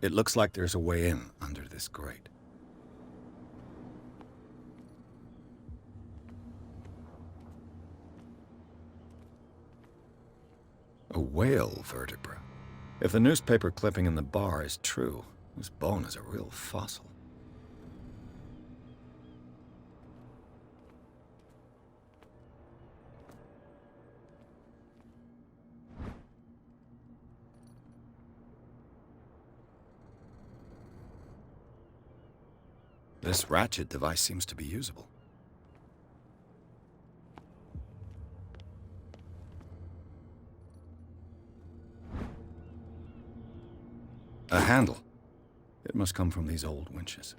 It looks like there's a way in under this grate. A whale vertebra. If the newspaper clipping in the bar is true, this bone is a real fossil. This ratchet device seems to be usable. A handle. It must come from these old winches.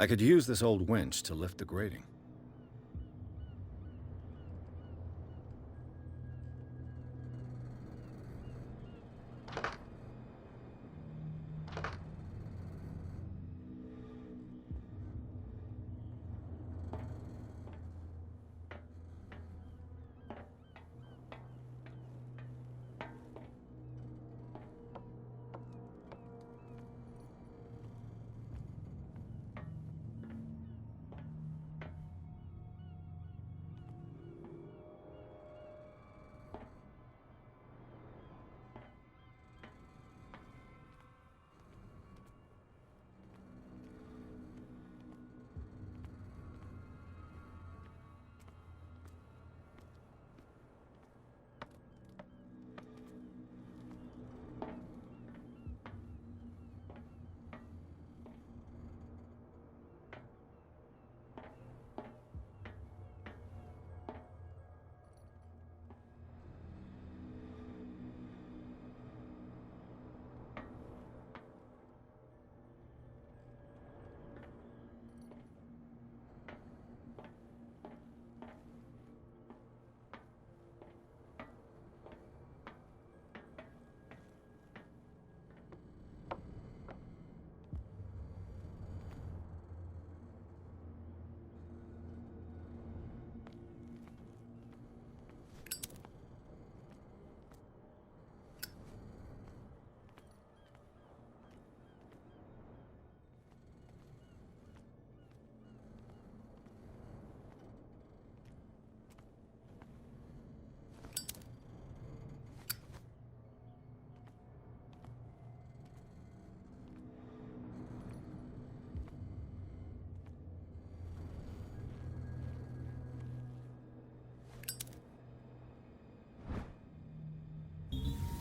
I could use this old winch to lift the grating.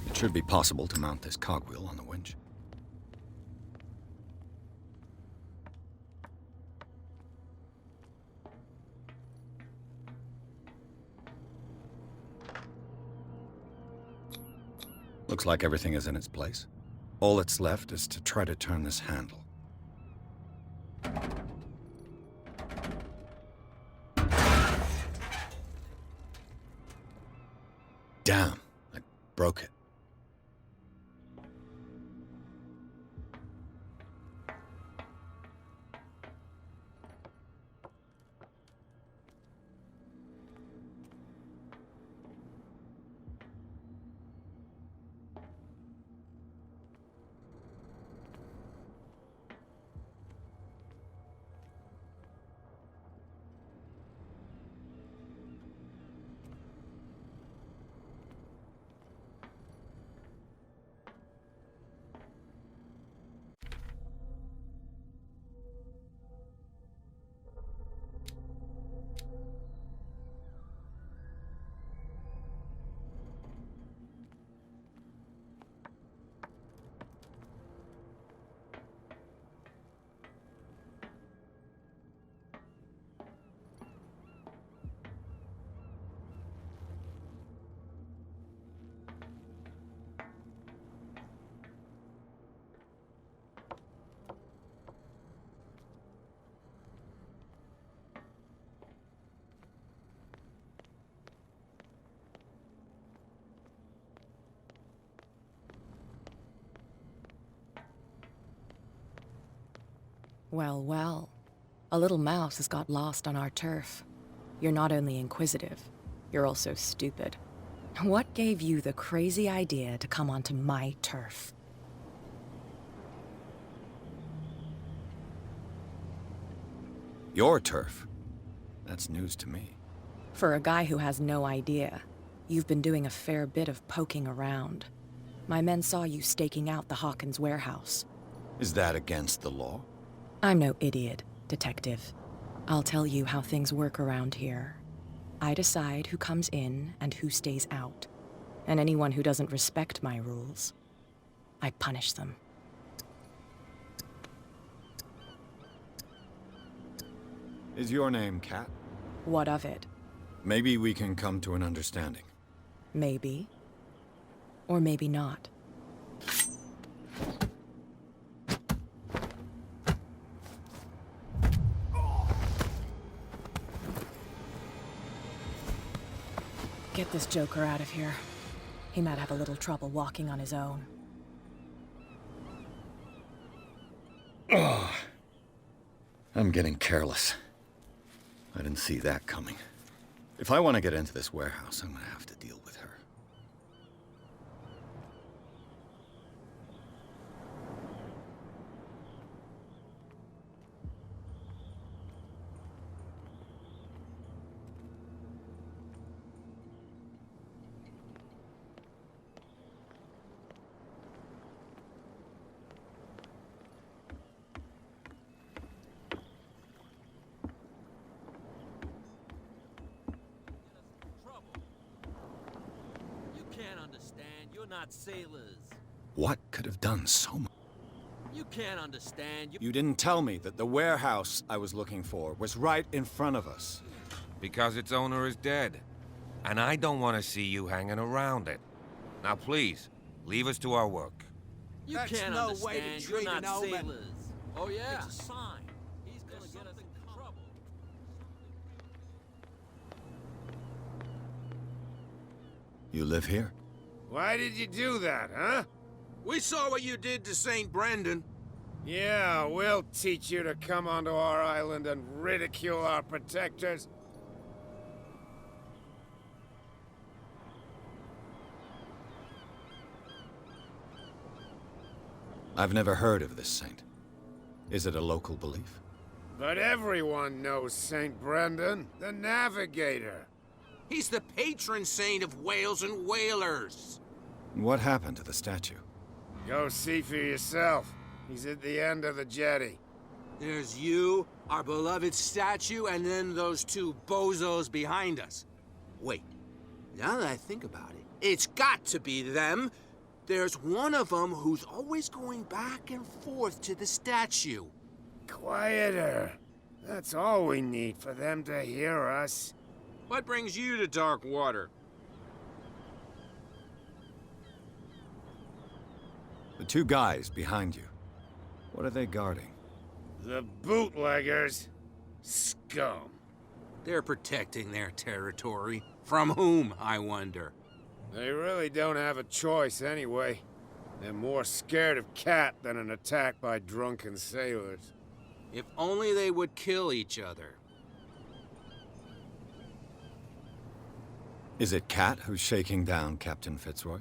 It should be possible to mount this cogwheel on the winch. Looks like everything is in its place. All that's left is to try to turn this handle. Damn, I broke it. Well, well. A little mouse has got lost on our turf. You're not only inquisitive, you're also stupid. What gave you the crazy idea to come onto my turf? Your turf? That's news to me. For a guy who has no idea, you've been doing a fair bit of poking around. My men saw you staking out the Hawkins warehouse. Is that against the law? I'm no idiot, Detective. I'll tell you how things work around here. I decide who comes in and who stays out. And anyone who doesn't respect my rules, I punish them. Is your name Kat? What of it? Maybe we can come to an understanding. Maybe. Or maybe not. Get this joker out of here. He might have a little trouble walking on his own. Oh, I'm getting careless. I didn't see that coming. If I want to get into this warehouse, I'm gonna have to deal with her. Not sailors. What could have done so much? You can't understand. You didn't tell me that the warehouse I was looking for was right in front of us. Because its owner is dead. And I don't want to see you hanging around it. Now please, leave us to our work. You That's can't no understand. way to You're treat not an omen. sailors. Oh yeah. It's a sign. He's gonna get us in trouble. You live here? Why did you do that, huh? We saw what you did to St. Brendan. Yeah, we'll teach you to come onto our island and ridicule our protectors. I've never heard of this saint. Is it a local belief? But everyone knows St. Brendan, the navigator. He's the patron saint of whales and whalers. What happened to the statue? Go see for yourself. He's at the end of the jetty. There's you, our beloved statue, and then those two bozos behind us. Wait, now that I think about it, it's got to be them. There's one of them who's always going back and forth to the statue. Quieter. That's all we need for them to hear us. What brings you to dark water? The two guys behind you. What are they guarding? The bootleggers. Scum. They're protecting their territory. From whom, I wonder? They really don't have a choice anyway. They're more scared of Cat than an attack by drunken sailors. If only they would kill each other. Is it Kat who's shaking down Captain Fitzroy?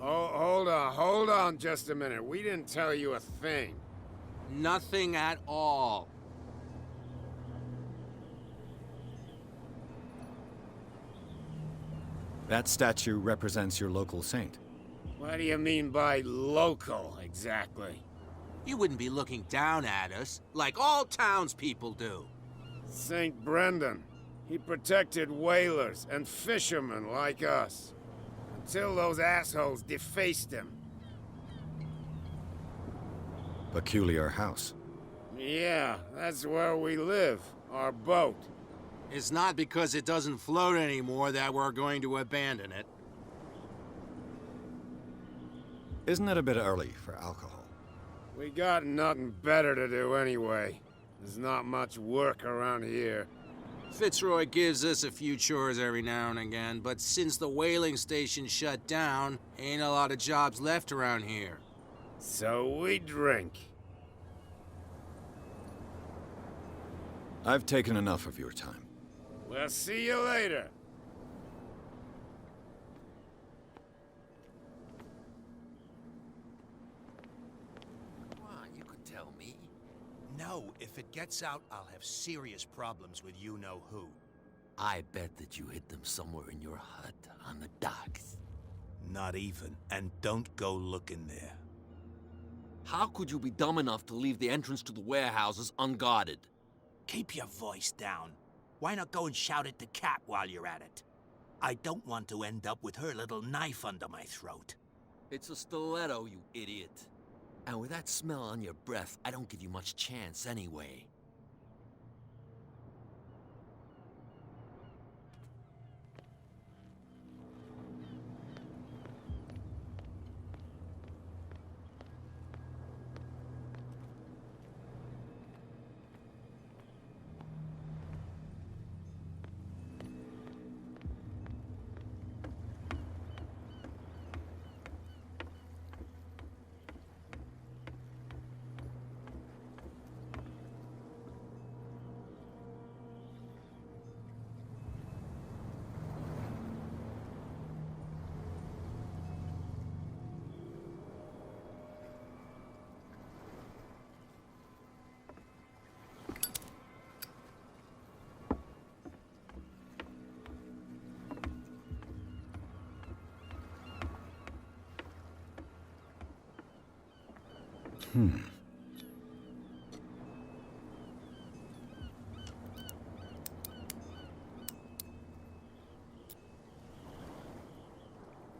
Hold on just a minute. We didn't tell you a thing. Nothing at all. That statue represents your local saint. What do you mean by local, exactly? You wouldn't be looking down at us, like all townspeople do. St. Brendan. He protected whalers and fishermen like us. Until those assholes defaced him. Peculiar house. Yeah, that's where we live. Our boat. It's not because it doesn't float anymore that we're going to abandon it. Isn't it a bit early for alcohol? We got nothing better to do anyway. There's not much work around here. Fitzroy gives us a few chores every now and again, but since the whaling station shut down, ain't a lot of jobs left around here. So we drink. I've taken enough of your time. We'll see you later. Come on, you could tell me. No, if it gets out, I'll have serious problems with you-know-who. I bet that you hid them somewhere in your hut on the docks. Not even, and don't go looking there. How could you be dumb enough to leave the entrance to the warehouses unguarded? Keep your voice down. Why not go and shout at the cat while you're at it? I don't want to end up with her little knife under my throat. It's a stiletto, you idiot. And with that smell on your breath, I don't give you much chance anyway.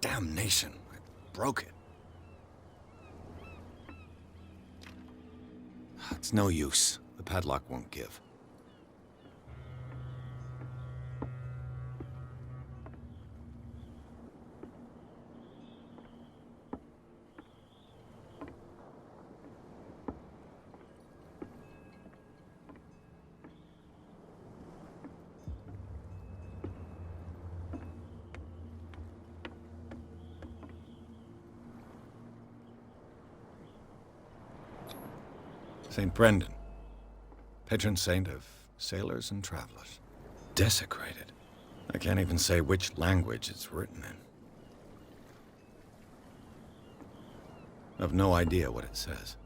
Damnation, I broke it. It's no use. The padlock won't give. St. Brendan, patron saint of sailors and travelers. Desecrated. I can't even say which language it's written in. I've no idea what it says.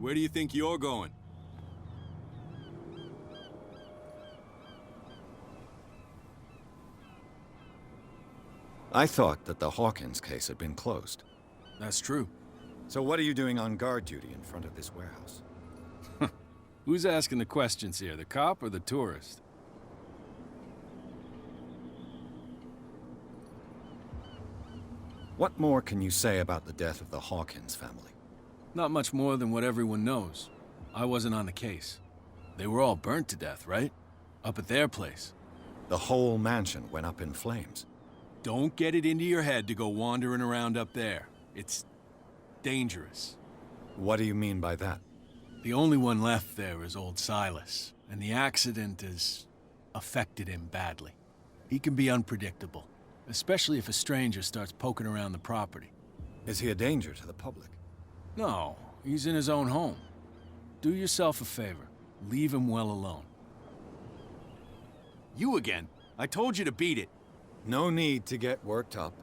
Where do you think you're going? I thought that the Hawkins case had been closed. That's true. So what are you doing on guard duty in front of this warehouse? Who's asking the questions here, the cop or the tourist? What more can you say about the death of the Hawkins family? Not much more than what everyone knows. I wasn't on the case. They were all burnt to death, right? Up at their place. The whole mansion went up in flames. Don't get it into your head to go wandering around up there. It's dangerous. What do you mean by that? The only one left there is old Silas, and the accident has affected him badly. He can be unpredictable, especially if a stranger starts poking around the property. Is he a danger to the public? No, he's in his own home. Do yourself a favor. Leave him well alone. You again. I told you to beat it. No need to get worked up.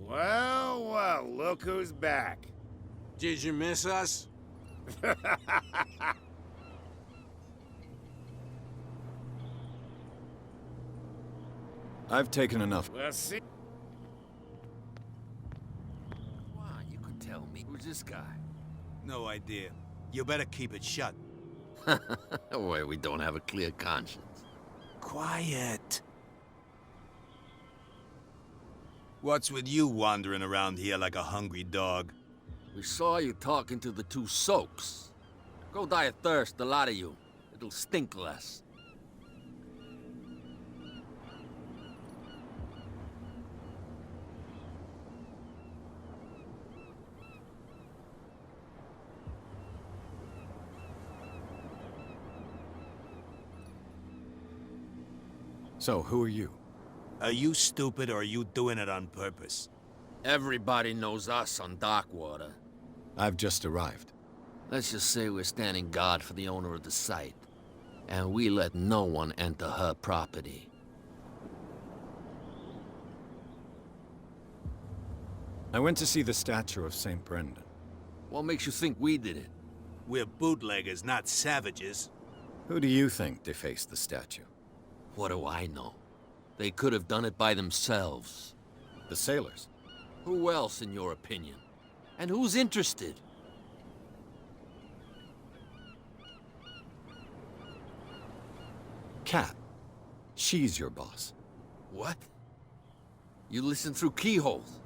Well, well, look who's back. Did you miss us? I've taken enough. Well, see. Why, you could tell me. Who's this guy? No idea. You better keep it shut. Why, we don't have a clear conscience. Quiet. What's with you wandering around here like a hungry dog? We saw you talking to the two soaks. Go die of thirst, the lot of you. It'll stink less. So, who are you? Are you stupid or are you doing it on purpose? Everybody knows us on Darkwater. I've just arrived. Let's just say we're standing guard for the owner of the site. And we let no one enter her property. I went to see the statue of St. Brendan. What makes you think we did it? We're bootleggers, not savages. Who do you think defaced the statue? What do I know? They could have done it by themselves. The sailors. Who else, in your opinion? And who's interested? Kat. She's your boss. What? You listen through keyholes?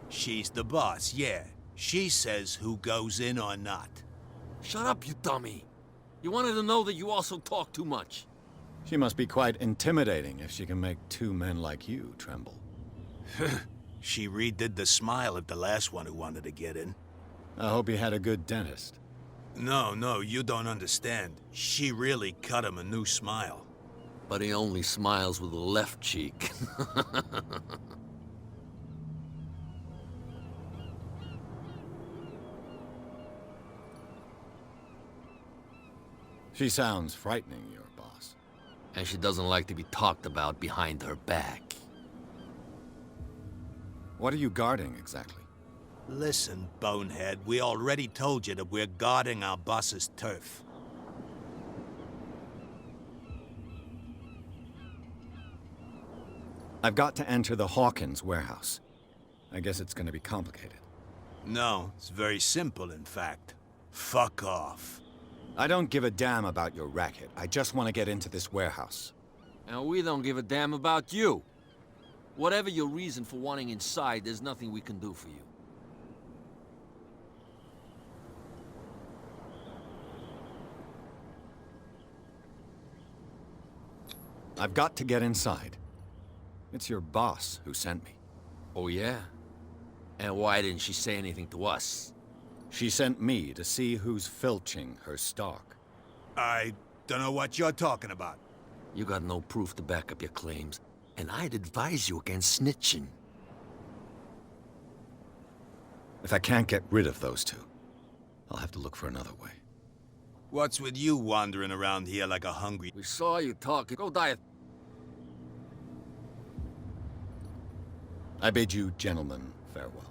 She's the boss, yeah. She says who goes in or not. Shut up, you dummy. You wanted to know that you also talk too much. She must be quite intimidating if she can make two men like you tremble. She redid the smile at the last one who wanted to get in. I hope he had a good dentist. No, you don't understand. She really cut him a new smile. But he only smiles with the left cheek. She sounds frightening, your boss. And she doesn't like to be talked about behind her back. What are you guarding, exactly? Listen, bonehead, we already told you that we're guarding our boss's turf. I've got to enter the Hawkins warehouse. I guess it's gonna be complicated. No, it's very simple, in fact. Fuck off. I don't give a damn about your racket. I just want to get into this warehouse. And we don't give a damn about you. Whatever your reason for wanting inside, there's nothing we can do for you. I've got to get inside. It's your boss who sent me. Oh, yeah? And why didn't she say anything to us? She sent me to see who's filching her stock. I don't know what you're talking about. You got no proof to back up your claims, and I'd advise you against snitching. If I can't get rid of those two, I'll have to look for another way. What's with you wandering around here like a hungry... We saw you talking. Go die. I bid you gentlemen farewell.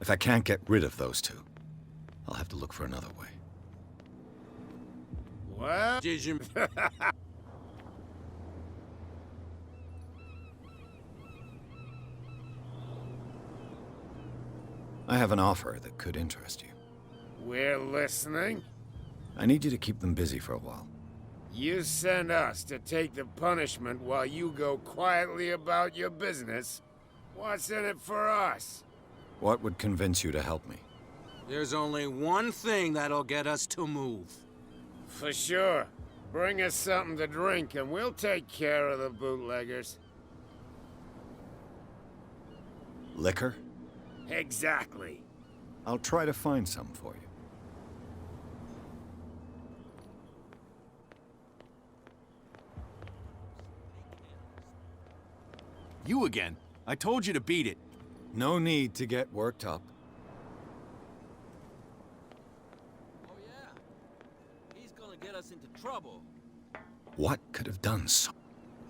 If I can't get rid of those two, I'll have to look for another way. Well, did you... I have an offer that could interest you. We're listening. I need you to keep them busy for a while. You send us to take the punishment while you go quietly about your business. What's in it for us? What would convince you to help me? There's only one thing that'll get us to move. For sure. Bring us something to drink and we'll take care of the bootleggers. Liquor? Exactly. I'll try to find some for you. You again? I told you to beat it. No need to get worked up. Oh yeah, he's gonna get us into trouble. What could have done so?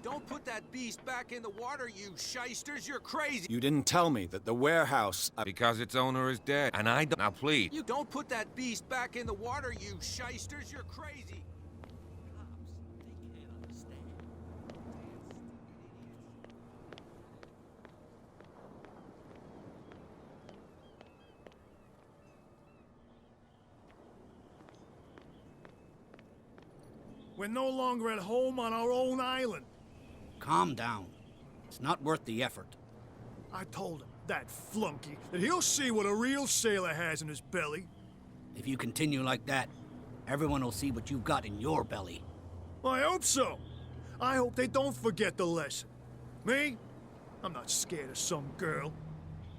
Don't put that beast back in the water, you shysters. You're crazy. You didn't tell me that the warehouse... Because its owner is dead, and I don't... Now, please. You don't put that beast back in the water, you shysters. You're crazy. Cops, they can't understand. We're no longer at home on our own island. Calm down. It's not worth the effort. I told him, that flunky, that he'll see what a real sailor has in his belly. If you continue like that, everyone will see what you've got in your belly. I hope so. I hope they don't forget the lesson. Me? I'm not scared of some girl.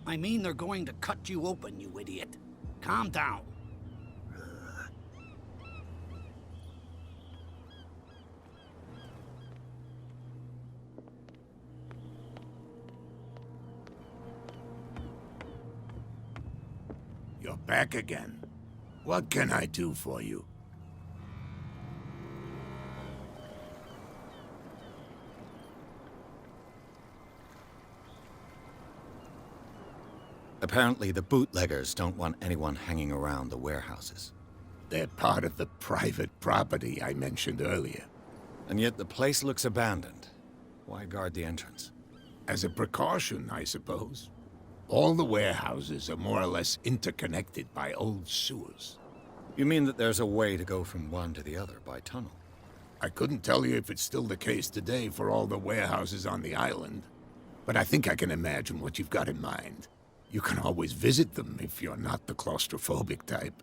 I mean they're going to cut you open, you idiot. Calm down. You're back again. What can I do for you? Apparently, the bootleggers don't want anyone hanging around the warehouses. They're part of the private property I mentioned earlier. And yet the place looks abandoned. Why guard the entrance? As a precaution, I suppose. All the warehouses are more or less interconnected by old sewers. You mean that there's a way to go from one to the other by tunnel? I couldn't tell you if it's still the case today for all the warehouses on the island, but I think I can imagine what you've got in mind. You can always visit them if you're not the claustrophobic type.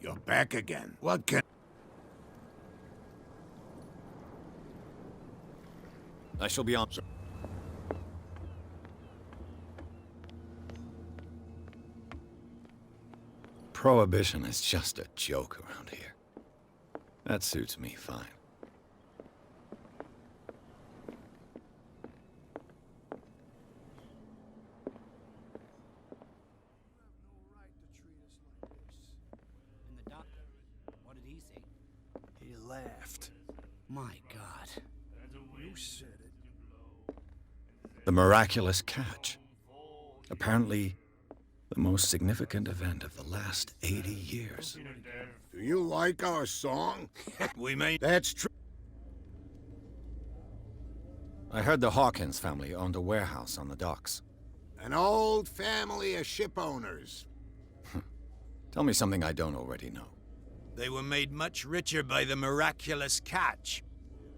You're back again. What can... I shall be on... Prohibition is just a joke around here. That suits me fine. And the doctor, what did he say? He laughed. My God. You said it. The miraculous catch. Apparently, the most significant event of the last 80 years. Do you like our song? We may... That's true. I heard the Hawkins family owned a warehouse on the docks. An old family of ship owners. Tell me something I don't already know. They were made much richer by the miraculous catch.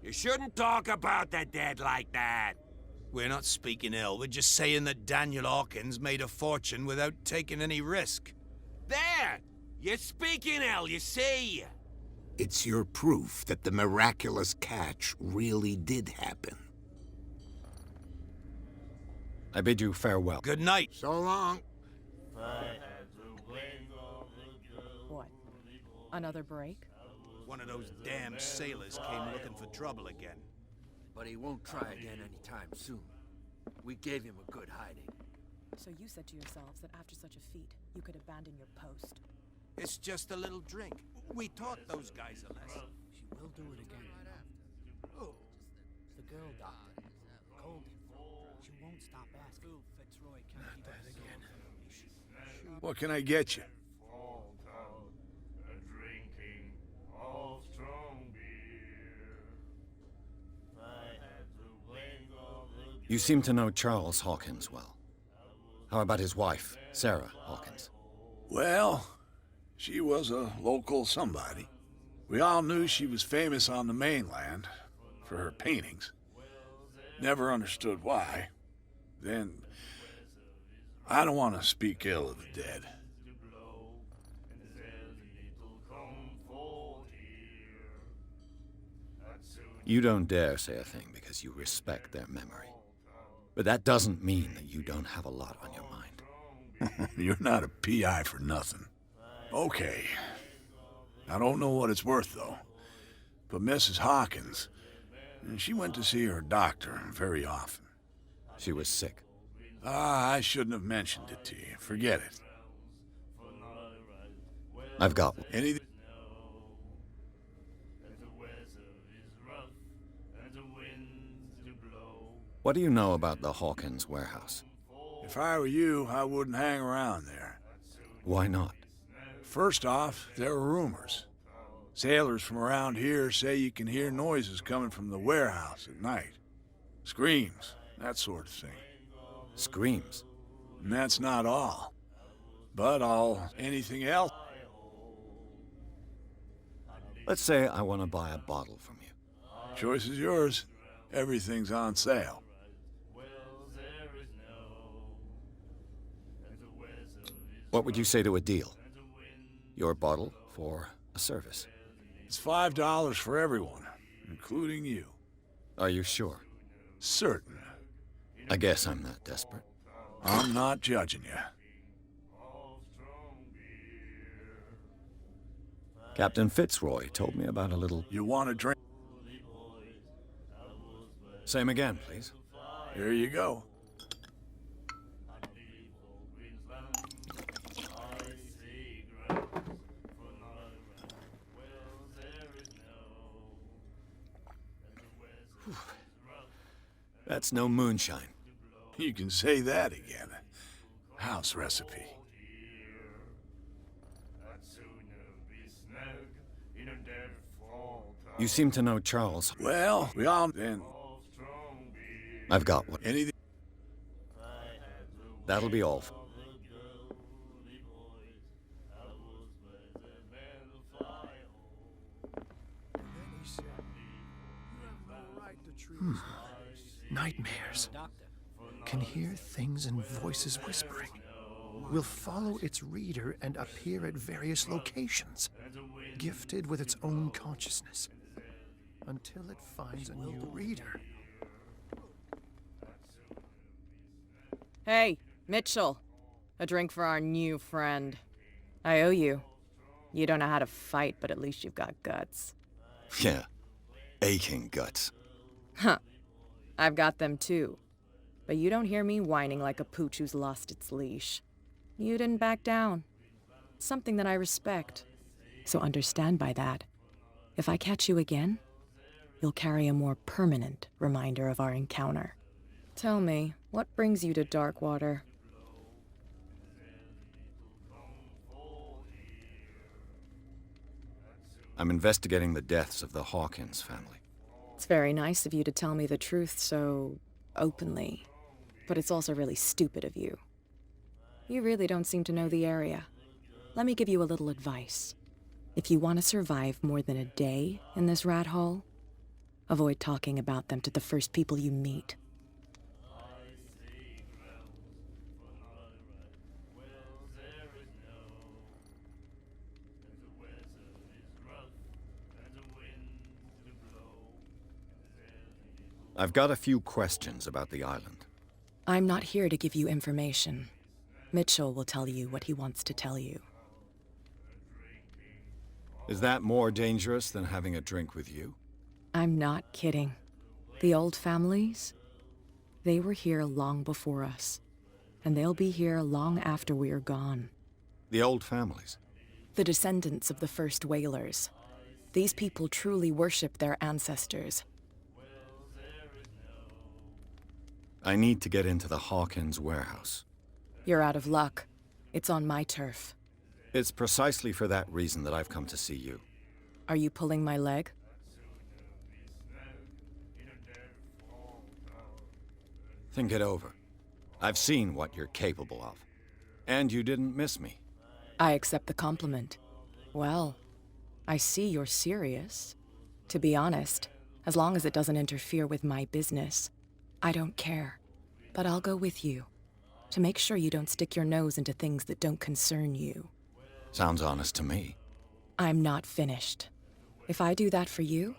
You shouldn't talk about the dead like that. We're not speaking ill, we're just saying that Daniel Hawkins made a fortune without taking any risk. There! You're speaking ill, you see. It's your proof that the miraculous catch really did happen. I bid you farewell. Good night. So long. What? Another break? One of those damn sailors came looking for trouble again. But he won't try again anytime soon. We gave him a good hiding. So you said to yourselves that after such a feat, you could abandon your post. It's just a little drink. We taught those guys a lesson. She will do it again. Oh, It's the girl, Doctor. Colby. She won't stop asking. Fool Fitzroy can't keep up again. What can I get you? You seem to know Charles Hawkins well. How about his wife, Sarah Hawkins? Well, she was a local somebody. We all knew she was famous on the mainland for her paintings. Never understood why. Then, I don't want to speak ill of the dead. You don't dare say a thing because you respect their memory. But that doesn't mean that you don't have a lot on your mind. You're not a PI for nothing. Okay. I don't know what it's worth, though. But Mrs. Hawkins, she went to see her doctor very often. She was sick. I shouldn't have mentioned it to you. Forget it. I've got one. Anything? What do you know about the Hawkins warehouse? If I were you, I wouldn't hang around there. Why not? First off, there are rumors. Sailors from around here say you can hear noises coming from the warehouse at night. Screams, that sort of thing. Screams? And that's not all. But anything else? Let's say I want to buy a bottle from you. Choice is yours. Everything's on sale. What would you say to a deal? Your bottle for a service. It's $5 for everyone, including you. Are you sure? Certain. I guess I'm not desperate. I'm not judging you. Captain Fitzroy told me about a little... You want a drink? Same again, please. Here you go. That's no moonshine. You can say that again. House recipe. You seem to know Charles. Well, we all... Then... I've got one. Anything... That'll be all. Nightmares. Can hear things and voices whispering. Will follow its reader and appear at various locations, gifted with its own consciousness, until it finds a new reader. Hey, Mitchell. A drink for our new friend. I owe you. You don't know how to fight, but at least you've got guts. Yeah. Aching guts. Huh. I've got them too. But you don't hear me whining like a pooch who's lost its leash. You didn't back down. Something that I respect. So understand by that. If I catch you again, you'll carry a more permanent reminder of our encounter. Tell me, what brings you to Darkwater? I'm investigating the deaths of the Hawkins family. It's very nice of you to tell me the truth so openly, but it's also really stupid of you. You really don't seem to know the area. Let me give you a little advice. If you want to survive more than a day in this rat hole, avoid talking about them to the first people you meet. I've got a few questions about the island. I'm not here to give you information. Mitchell will tell you what he wants to tell you. Is that more dangerous than having a drink with you? I'm not kidding. The old families, they were here long before us, and they'll be here long after we are gone. The old families? The descendants of the first whalers. These people truly worship their ancestors. I need to get into the Hawkins warehouse. You're out of luck. It's on my turf. It's precisely for that reason that I've come to see you. Are you pulling my leg? Think it over. I've seen what you're capable of. And you didn't miss me. I accept the compliment. Well, I see you're serious. To be honest, as long as it doesn't interfere with my business, I don't care. But I'll go with you, to make sure you don't stick your nose into things that don't concern you. Sounds honest to me. I'm not finished. If I do that for you,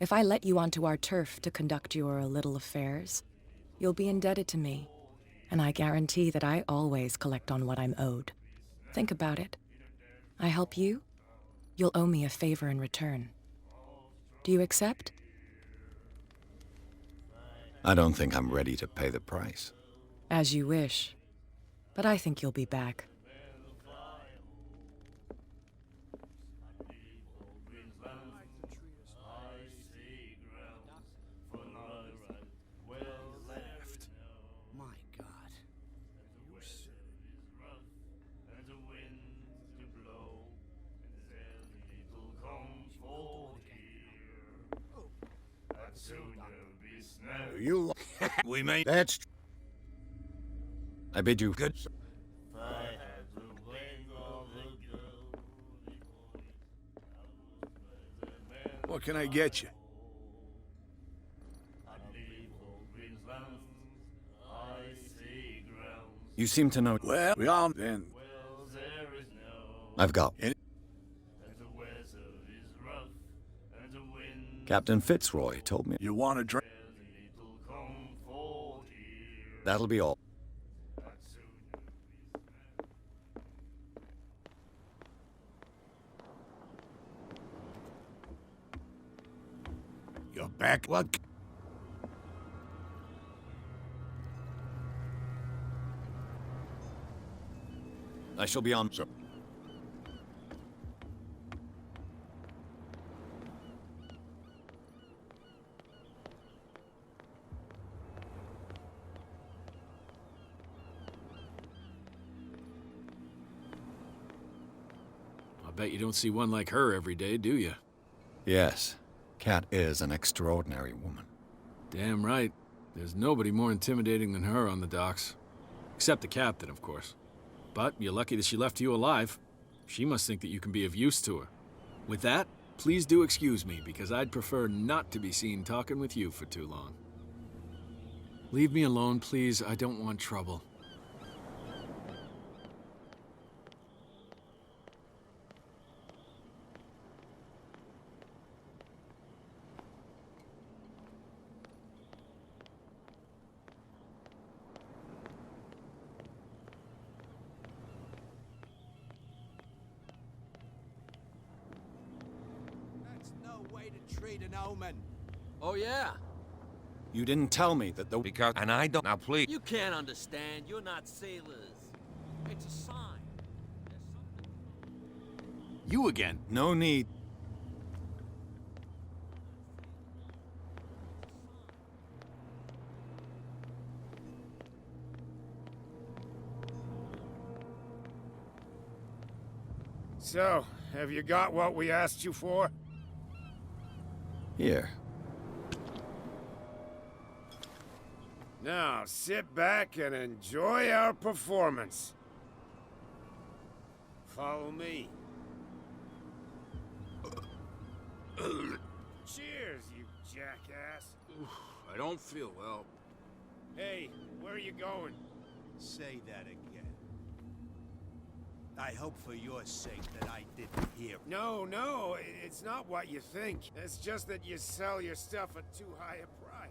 if I let you onto our turf to conduct your little affairs, you'll be indebted to me, and I guarantee that I always collect on what I'm owed. Think about it. I help you, you'll owe me a favor in return. Do you accept? I don't think I'm ready to pay the price. As you wish. But I think you'll be back. My God. You We may... That's I bid you good. What can I get you? You seem to know... Well, we all then. I've got... Captain Fitzroy told me... You want to drink? That'll be all. You're back. What? I shall be on... I bet you don't see one like her every day, do you? Yes. Cat is an extraordinary woman. Damn right. There's nobody more intimidating than her on the docks. Except the captain, of course. But you're lucky that she left you alive. She must think that you can be of use to her. With that, please do excuse me, because I'd prefer not to be seen talking with you for too long. Leave me alone, please. I don't want trouble. Treat an omen. Oh, yeah? You didn't tell me that the... Because... And I don't... Now, please. You can't understand. You're not sailors. It's a sign. You again? No need. So, have you got what we asked you for? Here. Now, sit back and enjoy our performance. Follow me. Cheers, you jackass. I don't feel well. Hey, where are you going? Say that again. I hope for your sake that I didn't hear. No, it's not what you think. It's just that you sell your stuff at too high a price.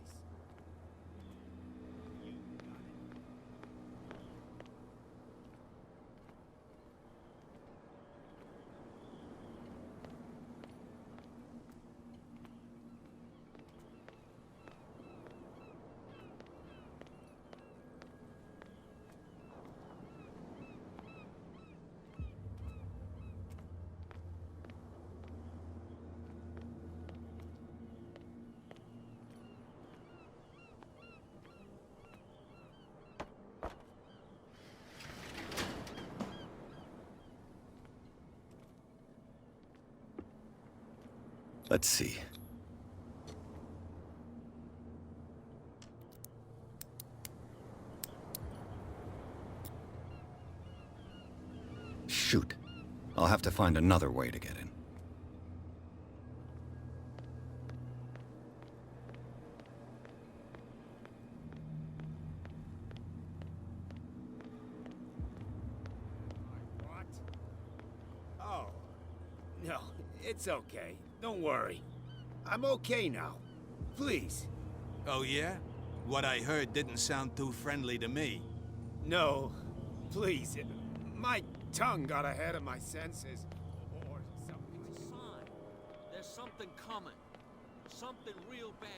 Let's see. I'll have to find another way to get in. What? Oh. No, it's okay. Don't worry. I'm okay now. Please. Oh, yeah? What I heard didn't sound too friendly to me. No. Please. My tongue got ahead of my senses. Or something. It's a sign. There's something coming. Something real bad.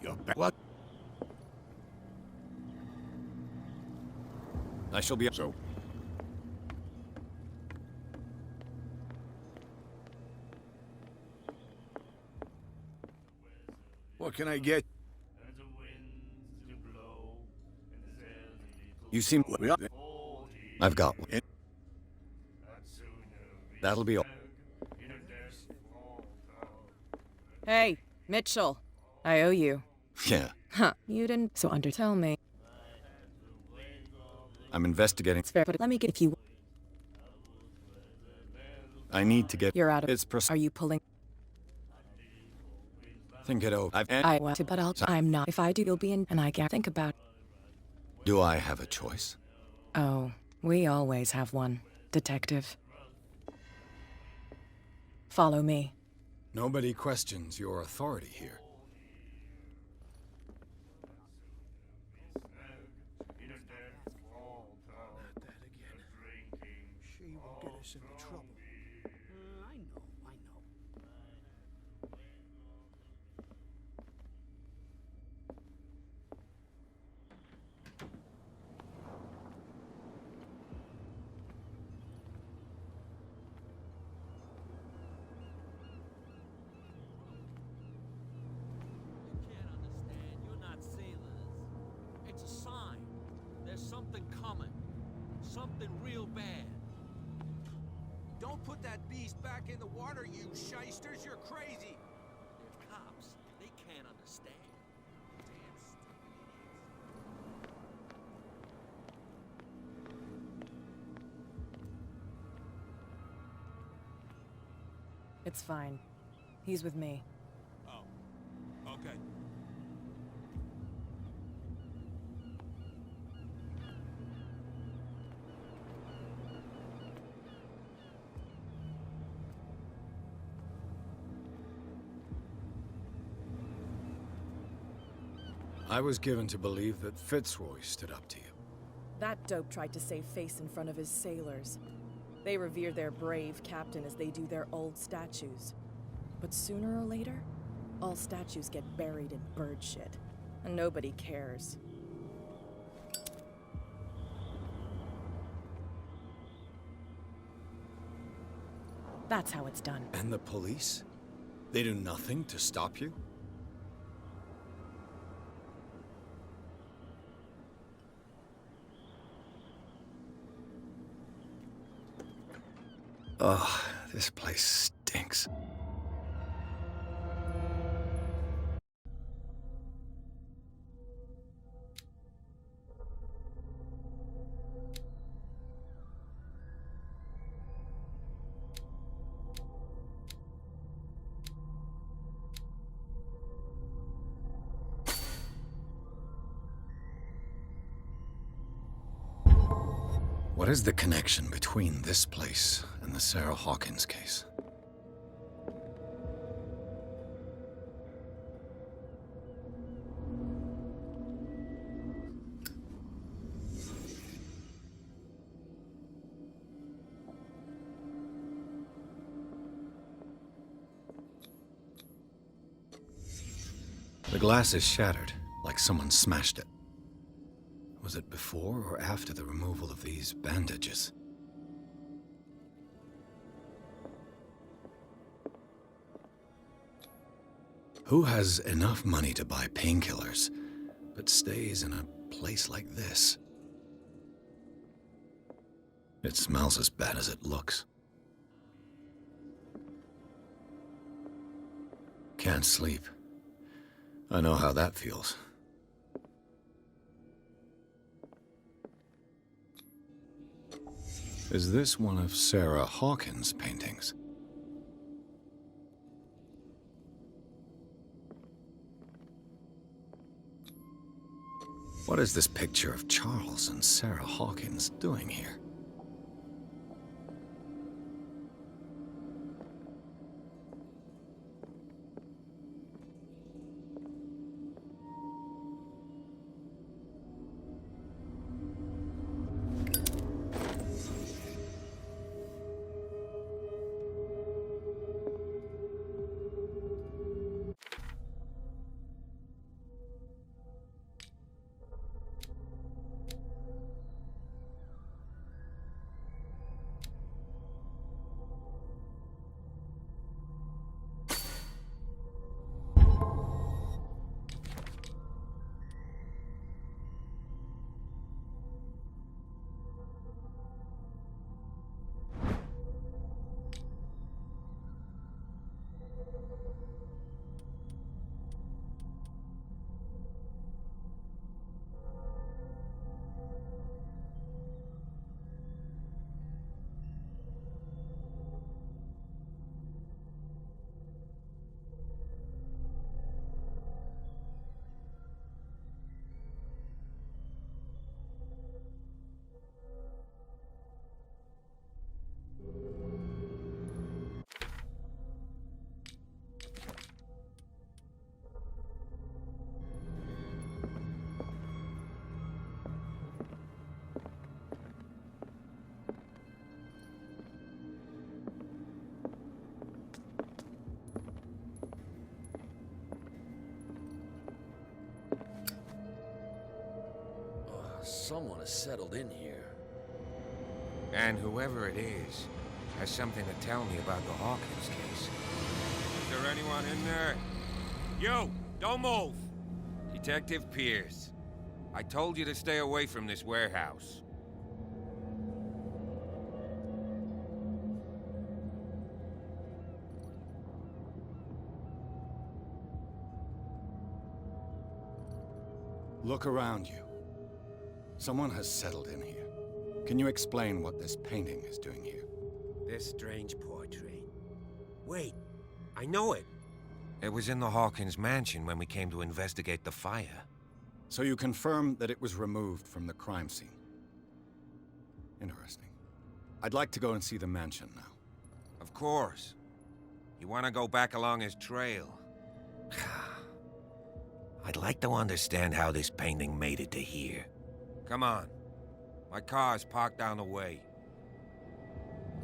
You're back. What? I shall be... So? What can I get? You seem... We are... I've got one. That'll be all. Hey, Mitchell. I owe you. Yeah, Huh, you didn't... So tell me. I'm investigating... It's fair, but let me get... If you... I need to get... You're out of... It's Are you pulling... Think it over. I want to, but I'm not. If I do, you'll be in... And I can't think about... Do I have a choice? Oh, we always have one, Detective. Follow me. Nobody questions your authority here. She will get us into trouble. I know. You can't understand. You're not sailors. It's a sign. There's something coming. Something real bad. Don't put that beast back in the water, you shysters. You're crazy. They're cops. They can't understand. It's fine. He's with me. Oh, okay. I was given to believe that Fitzroy stood up to you. That dope tried to save face in front of his sailors. They revere their brave captain as they do their old statues. But sooner or later, all statues get buried in bird shit, and nobody cares. That's how it's done. And the police? They do nothing to stop you? Ugh, this place stinks. What is the connection between this place and the Sarah Hawkins case? The glass is shattered, like someone smashed it. Was it before or after the removal of these bandages? Who has enough money to buy painkillers, but stays in a place like this? It smells as bad as it looks. Can't sleep. I know how that feels. Is this one of Sarah Hawkins' paintings? What is this picture of Charles and Sarah Hawkins doing here? Someone has settled in here. And whoever it is has something to tell me about the Hawkins case. Is there anyone in there? You! Don't move! Detective Pierce. I told you to stay away from this warehouse. Look around you. Someone has settled in here. Can you explain what this painting is doing here? This strange portrait. Wait, I know it. It was in the Hawkins mansion when we came to investigate the fire. So you confirm that it was removed from the crime scene? Interesting. I'd like to go and see the mansion now. Of course. You want to go back along his trail? I'd like to understand how this painting made it to here. Come on. My car's parked down the way.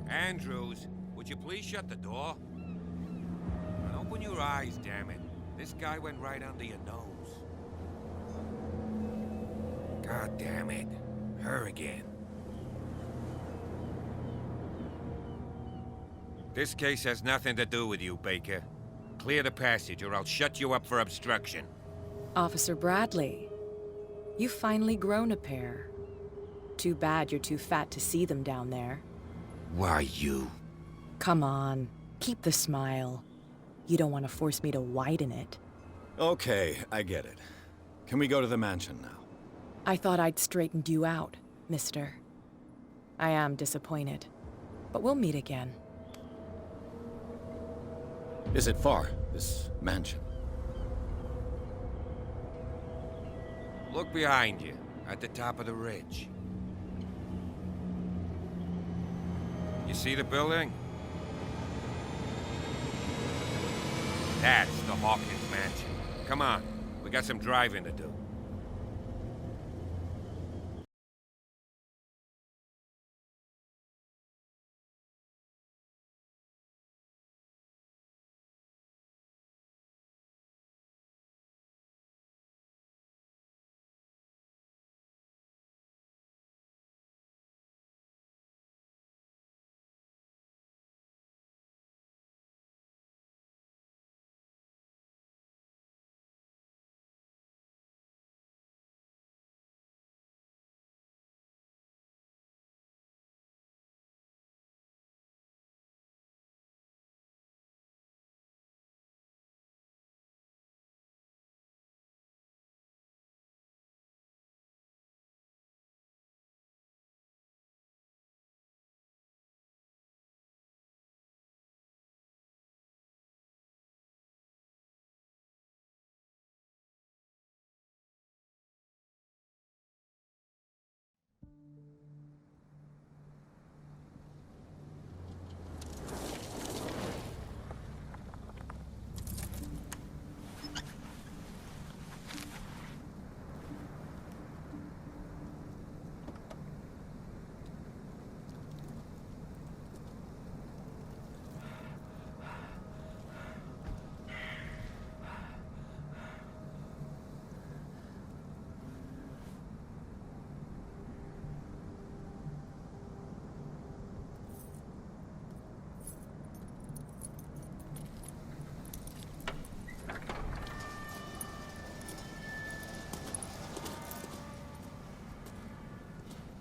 Andrews, would you please shut the door? And open your eyes, damn it. This guy went right under your nose. God damn it. Her again. This case has nothing to do with you, Baker. Clear the passage or I'll shut you up for obstruction. Officer Bradley, you've finally grown a pair. Too bad you're too fat to see them down there. Why, you? Come on, keep the smile. You don't want to force me to widen it. Okay, I get it. Can we go to the mansion now? I thought I'd straightened you out, mister. I am disappointed, but we'll meet again. Is it far, this mansion? Look behind you, at the top of the ridge. You see the building? That's the Hawkins mansion. Come on, we got some driving to do.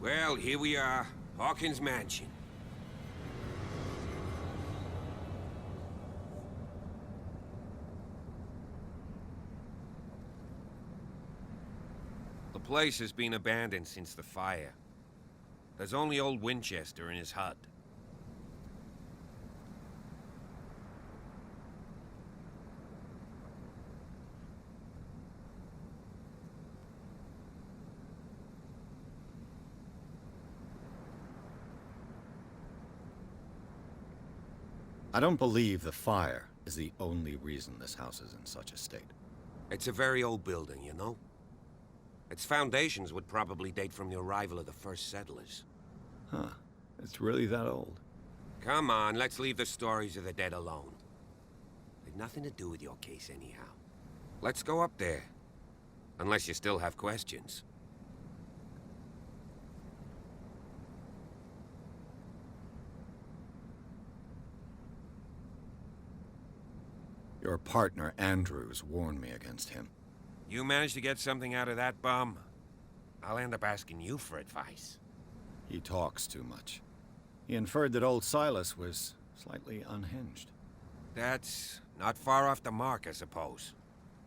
Well, here we are. Hawkins Mansion. The place has been abandoned since the fire. There's only old Winchester in his hut. I don't believe the fire is the only reason this house is in such a state. It's a very old building, you know? Its foundations would probably date from the arrival of the first settlers. Huh. It's really that old. Come on, let's leave the stories of the dead alone. They've nothing to do with your case anyhow. Let's go up there. Unless you still have questions. Your partner, Andrews, warned me against him. You managed to get something out of that bum? I'll end up asking you for advice. He talks too much. He inferred that old Silas was slightly unhinged. That's not far off the mark, I suppose.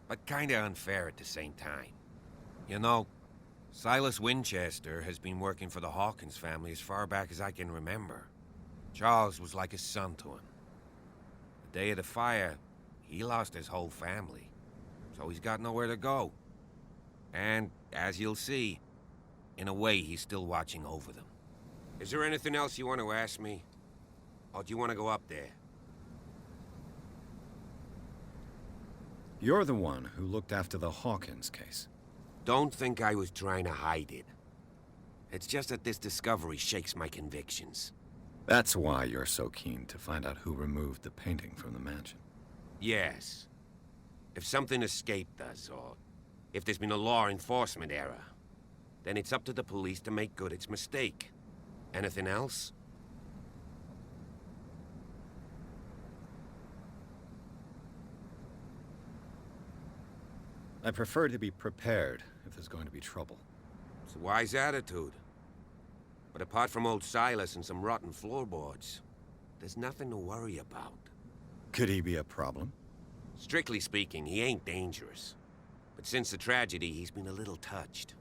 But kinda unfair at the same time. You know, Silas Winchester has been working for the Hawkins family as far back as I can remember. Charles was like a son to him. The day of the fire, he lost his whole family, so he's got nowhere to go. And, as you'll see, in a way, he's still watching over them. Is there anything else you want to ask me? Or do you want to go up there? You're the one who looked after the Hawkins case. Don't think I was trying to hide it. It's just that this discovery shakes my convictions. That's why you're so keen to find out who removed the painting from the mansion. Yes. If something escaped us, or if there's been a law enforcement error, then it's up to the police to make good its mistake. Anything else? I prefer to be prepared if there's going to be trouble. It's a wise attitude. But apart from old Silas and some rotten floorboards, there's nothing to worry about. Could he be a problem? Strictly speaking, he ain't dangerous. But since the tragedy, he's been a little touched.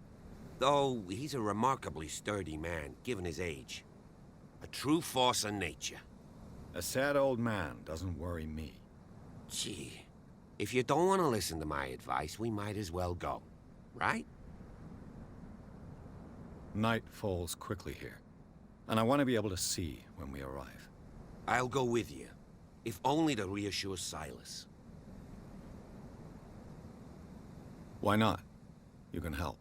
Though, he's a remarkably sturdy man, given his age. A true force of nature. A sad old man doesn't worry me. Gee, if you don't want to listen to my advice, we might as well go. Right? Night falls quickly here, and I want to be able to see when we arrive. I'll go with you, if only to reassure Silas. Why not? You can help.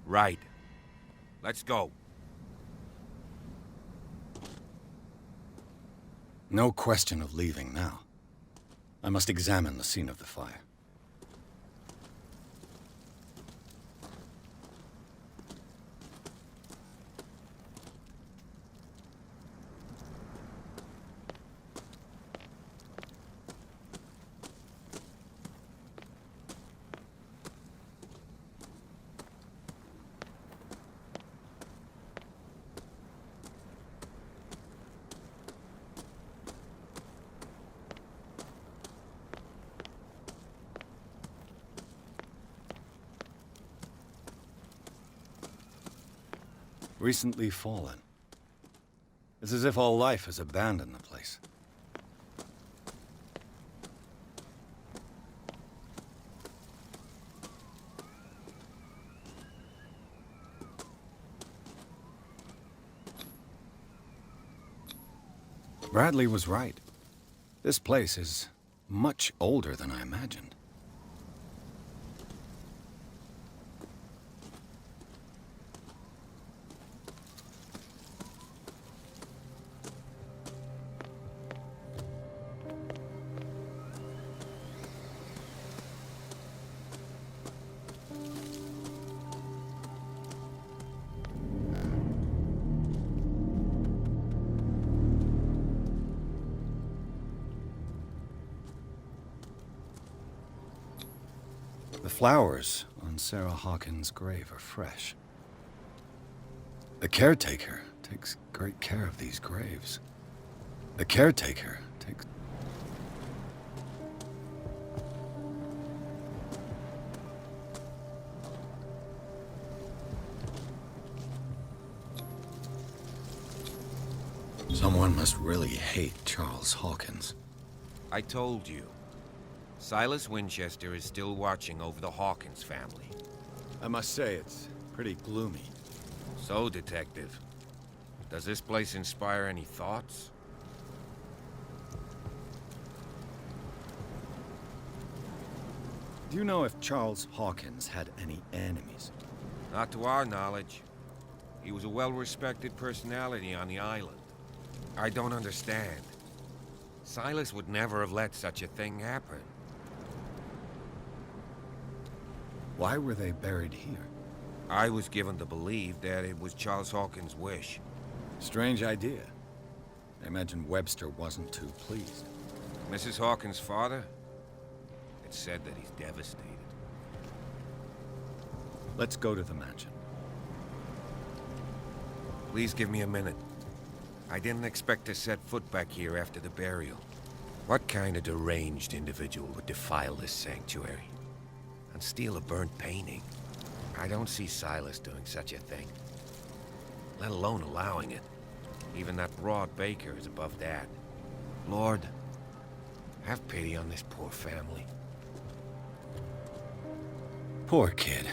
Right. Let's go. No question of leaving now. I must examine the scene of the fire. Recently fallen. It's as if all life has abandoned the place. Bradley was right. This place is much older than I imagined. The flowers on Sarah Hawkins' grave are fresh. The caretaker takes great care of these graves. The caretaker takes... Someone must really hate Charles Hawkins. I told you. Silas Winchester is still watching over the Hawkins family. I must say, it's pretty gloomy. So, Detective, does this place inspire any thoughts? Do you know if Charles Hawkins had any enemies? Not to our knowledge. He was a well-respected personality on the island. I don't understand. Silas would never have let such a thing happen. Why were they buried here? I was given to believe that it was Charles Hawkins' wish. Strange idea. I imagine Webster wasn't too pleased. Mrs. Hawkins' father? It's said that he's devastated. Let's go to the mansion. Please give me a minute. I didn't expect to set foot back here after the burial. What kind of deranged individual would defile this sanctuary and steal a burnt painting? I don't see Silas doing such a thing, let alone allowing it. Even that broad baker is above that. Lord, have pity on this poor family. Poor kid.